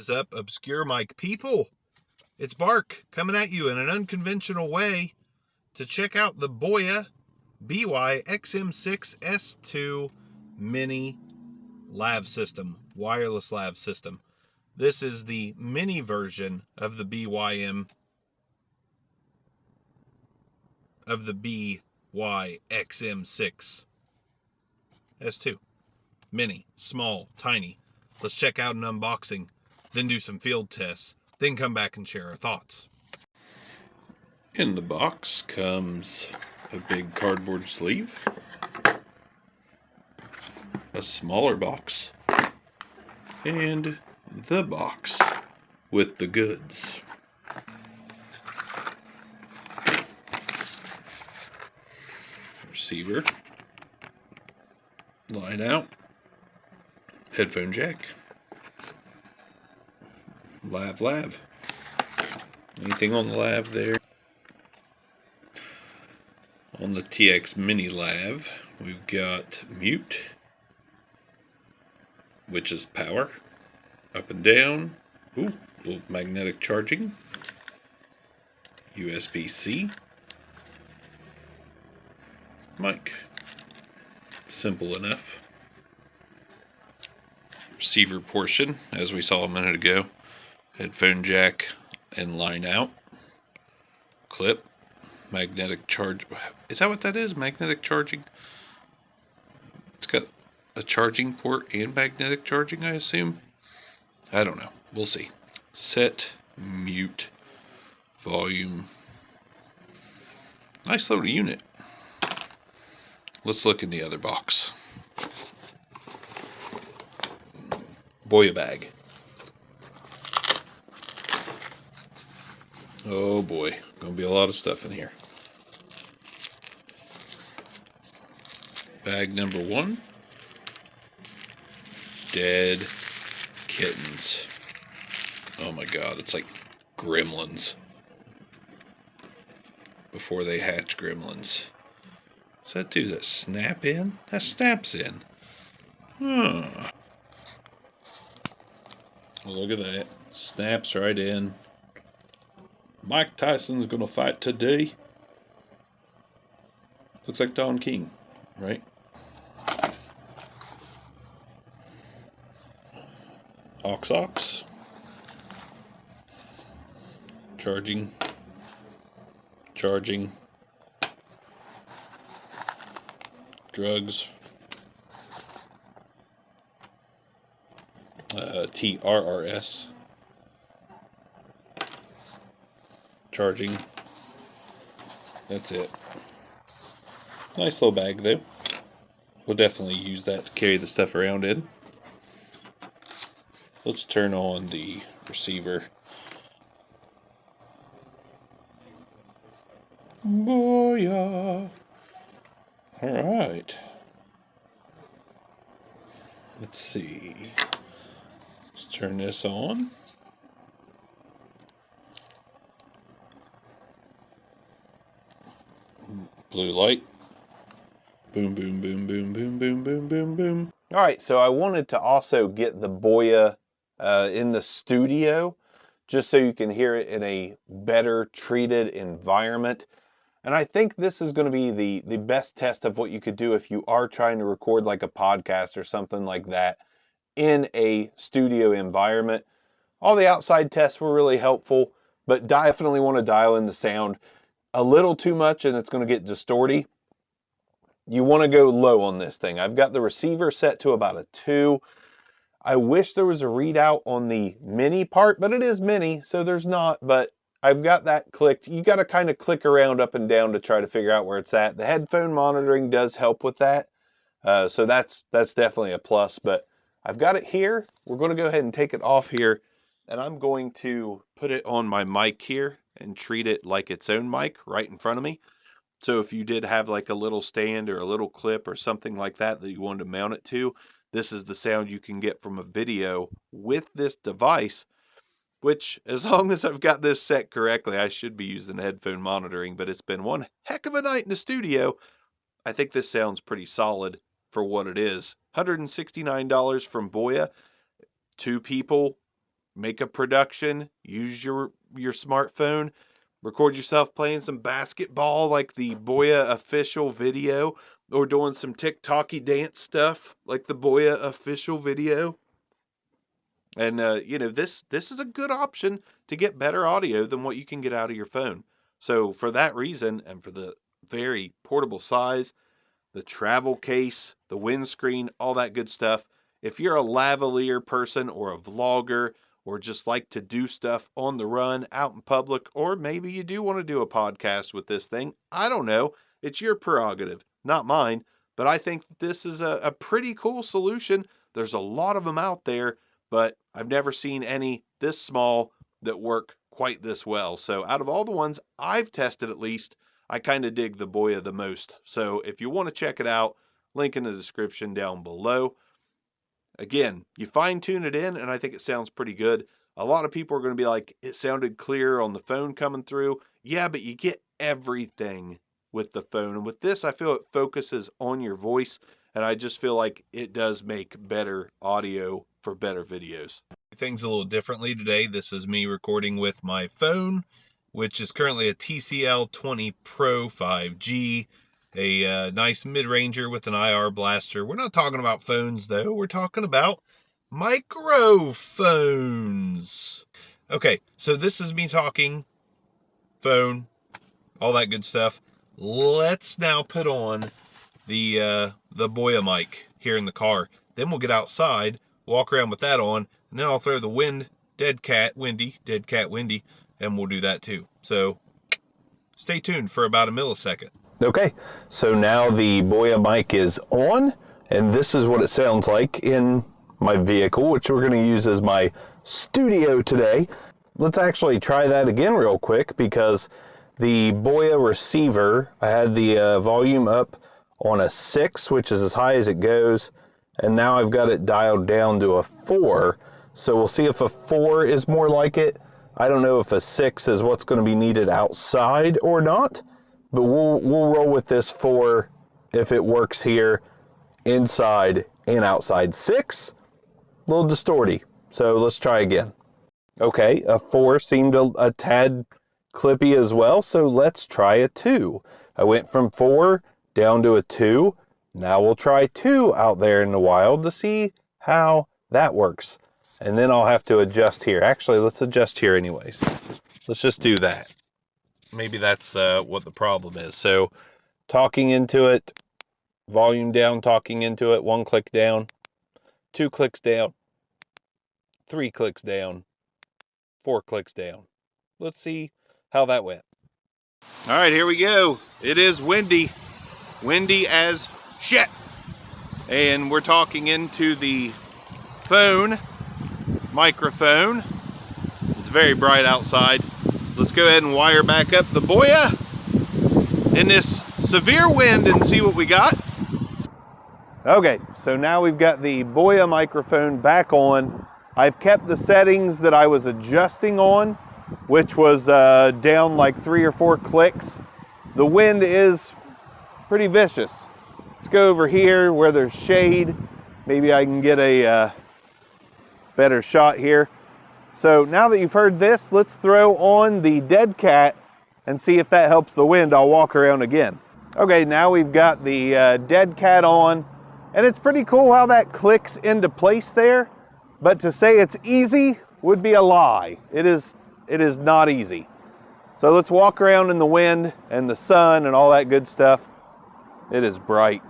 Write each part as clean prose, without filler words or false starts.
What is up, obscure mic people? It's Bark coming at you in an unconventional way to check out the BOYA BY-XM6-S2 mini lav system, wireless lav system. This is the mini version of the BY-XM6-S2. Mini, small, tiny. Let's check out an unboxing, then do some field tests, then come back and share our thoughts. In the box comes a big cardboard sleeve, a smaller box, and the box with the goods. Receiver, line out, headphone jack, lav. Anything on the lav there? On the TX Mini Lav, we've got mute, which is power, up and down, little magnetic charging, USB-C, mic, simple enough. Receiver portion, as we saw a minute ago, headphone jack and line out, clip, magnetic charge. Is that what that is? Magnetic charging? It's got a charging port and magnetic charging, I assume. I don't know. We'll see. Set, mute, volume. Nice little unit. Let's look in the other box. BOYA bag. Oh boy, gonna be a lot of stuff in here. Bag number 1. Dead kittens. Oh my god, it's like gremlins. Before they hatch gremlins. What's that do? Does that snap in? That snaps in. Huh. Well, look at that. Snaps right in. Mike Tyson's gonna fight today. Looks like Don King, right? Aux. Charging. Drugs. TRRS. Charging. That's it. Nice little bag though. We'll definitely use that to carry the stuff around in. Let's turn on the receiver. BOYA. Alright. Let's see. Let's turn this on. Blue light. Boom, boom, boom, boom, boom, boom, boom, boom, boom. Alright, so I wanted to also get the BOYA in the studio, just so you can hear it in a better treated environment. And I think this is going to be the best test of what you could do if you are trying to record like a podcast or something like that in a studio environment. All the outside tests were really helpful, but definitely want to dial in the sound a little too much and it's going to get distorty. You want to go low on this thing. I've got the receiver set to about a 2. I wish there was a readout on the mini part, but it is mini, so there's not, but I've got that clicked. You got to kind of click around up and down to try to figure out where it's at. The headphone monitoring does help with that, so that's definitely a plus, but I've got it here. We're going to go ahead and take it off here, and I'm going to put it on my mic here and treat it like its own mic right in front of me. So if you did have like a little stand or a little clip or something like that that you wanted to mount it to, this is the sound you can get from a video with this device, which as long as I've got this set correctly, I should be using headphone monitoring, but it's been one heck of a night in the studio. I think this sounds pretty solid for what it is. $169 from BOYA. 2 people, make a production, use your smartphone, record yourself playing some basketball like the BOYA official video, or doing some TikTok-y dance stuff like the BOYA official video. And, you know, this is a good option to get better audio than what you can get out of your phone. So for that reason, and for the very portable size, the travel case, the windscreen, all that good stuff, if you're a lavalier person or a vlogger, or just like to do stuff on the run out in public, or maybe you do want to do a podcast with this thing, I don't know. It's your prerogative, not mine. But I think this is a pretty cool solution. There's a lot of them out there, but I've never seen any this small that work quite this well. So out of all the ones I've tested, at least, I kind of dig the BOYA the most. So if you want to check it out, link in the description down below. Again, you fine tune it in, and I think it sounds pretty good. A lot of people are going to be like, it sounded clear on the phone coming through. Yeah, but you get everything with the phone. And with this, I feel it focuses on your voice, and I just feel like it does make better audio for better videos. Things a little differently today. This is me recording with my phone, which is currently a TCL 20 Pro 5G, a nice mid-ranger with an IR blaster. We're not talking about phones, though. We're talking about microphones. Okay, so this is me talking, phone, all that good stuff. Let's now put on the BOYA mic here in the car. Then we'll get outside, walk around with that on, and then I'll throw the dead cat windy, and we'll do that too. So stay tuned for about a millisecond. Okay, so now the BOYA mic is on, and this is what it sounds like in my vehicle, which we're going to use as my studio today. Let's actually try that again real quick, because the BOYA receiver, I had the volume up on a 6, which is as high as it goes, and now I've got it dialed down to a 4. So we'll see if a 4 is more like it. I don't know if a 6 is what's going to be needed outside or not, but we'll roll with this 4 if it works here inside and outside. 6, a little distorty. So let's try again. Okay, a 4 seemed a tad clippy as well, so let's try a 2. I went from 4 down to a 2. Now we'll try 2 out there in the wild to see how that works. And then I'll have to adjust here. Actually, let's adjust here anyways. Let's just do that. Maybe that's what the problem is. So talking into it, volume down, talking into it, 1 click down, 2 clicks down, 3 clicks down, 4 clicks down. Let's see how that went. All right, here we go. It is windy. Windy as shit. And we're talking into the phone microphone. It's very bright outside. Let's go ahead and wire back up the BOYA in this severe wind and see what we got. Okay, so now we've got the BOYA microphone back on. I've kept the settings that I was adjusting on, which was down like 3 or 4 clicks. The wind is pretty vicious. Let's go over here where there's shade. Maybe I can get a better shot here. So now that you've heard this, let's throw on the dead cat and see if that helps the wind. I'll walk around again. Okay, now we've got the dead cat on, and it's pretty cool how that clicks into place there. But to say it's easy would be a lie. It is not easy. So let's walk around in the wind and the sun and all that good stuff. It is bright.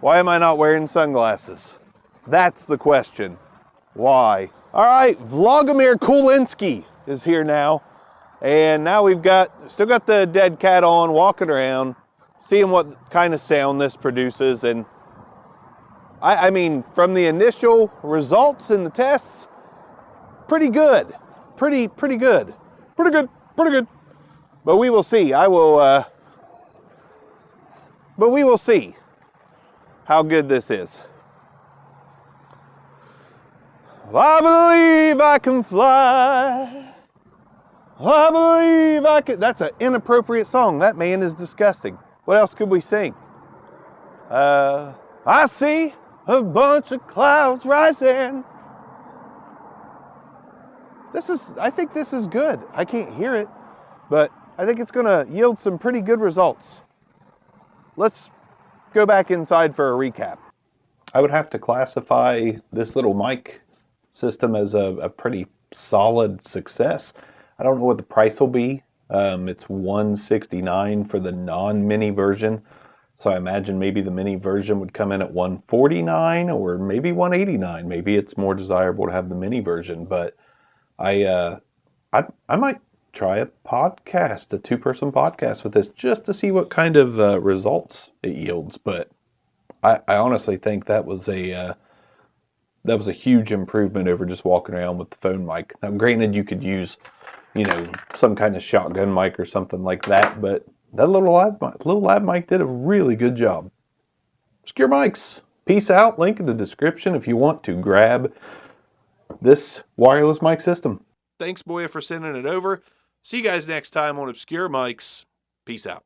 Why am I not wearing sunglasses? That's the question. Why? All right, Vlodimir Kulinski is here now. And now we've still got the dead cat on, walking around, seeing what kind of sound this produces. And I mean, from the initial results in the tests, pretty good. Pretty good. Pretty good. But we will see. But we will see how good this is. I believe I can fly. I believe I can. That's an inappropriate song. That man is disgusting. What else could we sing? I see a bunch of clouds rising. I think this is good. I can't hear it, but I think it's gonna yield some pretty good results. Let's go back inside for a recap. I would have to classify this little mic system as a pretty solid success. I don't know what the price will be. It's $169 for the non-mini version. So I imagine maybe the mini version would come in at $149 or maybe $189. Maybe it's more desirable to have the mini version, but I might try a podcast, a two-person podcast with this just to see what kind of results it yields. But I honestly think that was a huge improvement over just walking around with the phone mic. Now, granted, you could use, some kind of shotgun mic or something like that, but that little lab mic did a really good job. Obscure Mics. Peace out. Link in the description if you want to grab this wireless mic system. Thanks, BOYA, for sending it over. See you guys next time on Obscure Mics. Peace out.